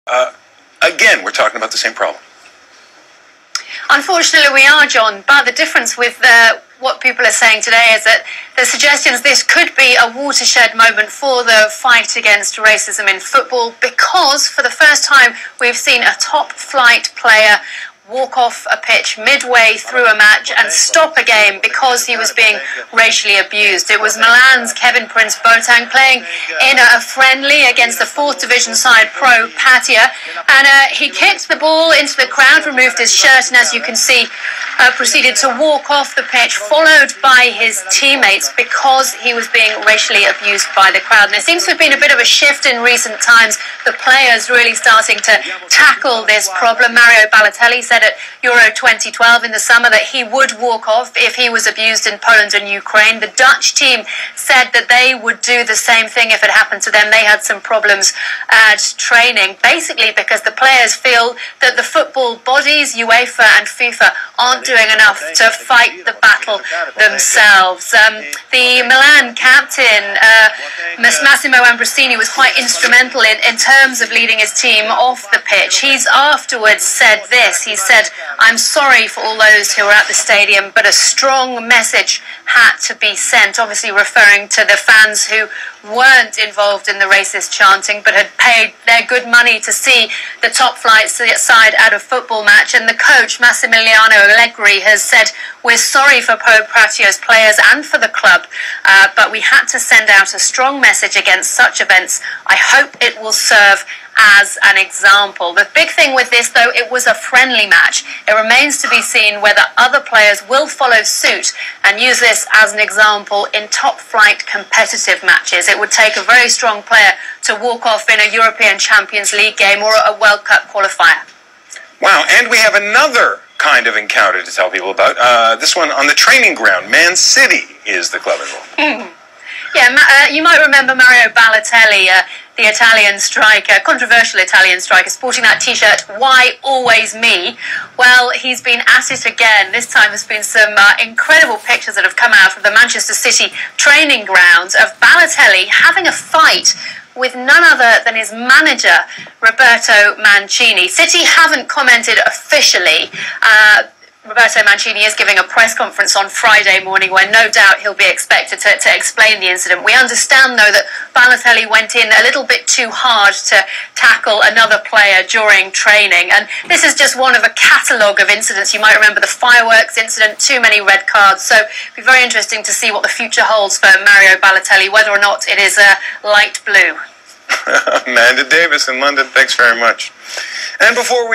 Again, we're talking about the same problem. Unfortunately, we are, John, but the difference with what people are saying today is that the suggestions this could be a watershed moment for the fight against racism in football, because for the first time we've seen a top-flight player walk off a pitch midway through a match and stop a game because he was being racially abused. It was Milan's Kevin-Prince Boateng playing in a friendly against the 4th division side Pro Patria, and he kicked the ball into the crowd, removed his shirt, and as you can see, proceeded to walk off the pitch, followed by his teammates, because he was being racially abused by the crowd. And there seems to have been a bit of a shift in recent times, the players really starting to tackle this problem. Mario Balotelli said at Euro 2012 in the summer that he would walk off if he was abused in Poland and Ukraine. The Dutch team said that they would do the same thing if it happened to them. They had some problems at training, basically because the players feel that the football bodies, UEFA and FIFA, aren't doing enough to fight the battle themselves. The Milan captain, Massimo Ambrosini, was quite instrumental in terms of leading his team off the pitch. He's afterwards said this. He said, "I'm sorry for all those who were at the stadium, but a strong message had to be sent," obviously referring to the fans who weren't involved in the racist chanting but had paid their good money to see the top flight side at a football match. And the coach, Massimiliano Allegri, has said, "We're sorry for Pro Patria's players and for the club, but we had to send out a strong message against such events. I hope it will serve as an example." The big thing with this, though, it was a friendly match. It remains to be seen whether other players will follow suit and use this as an example in top-flight competitive matches. It would take a very strong player to walk off in a European Champions League game or a World Cup qualifier. Wow, and we have another kind of encounter to tell people about. This one on the training ground. Man City is the club involved. Yeah, you might remember Mario Balotelli, the Italian striker, controversial Italian striker, sporting that T-shirt, "Why always me?" Well, he's been at it again. This time there's been some incredible pictures that have come out of the Manchester City training grounds of Balotelli having a fight with none other than his manager, Roberto Mancini. City haven't commented officially. Roberto Mancini is giving a press conference on Friday morning where no doubt he'll be expected to explain the incident. We understand, though, that Balotelli went in a little bit too hard to tackle another player during training. And this is just one of a catalogue of incidents. You might remember the fireworks incident, too many red cards. So it'll be very interesting to see what the future holds for Mario Balotelli, whether or not it is light blue. Amanda Davis in London, thanks very much. And before we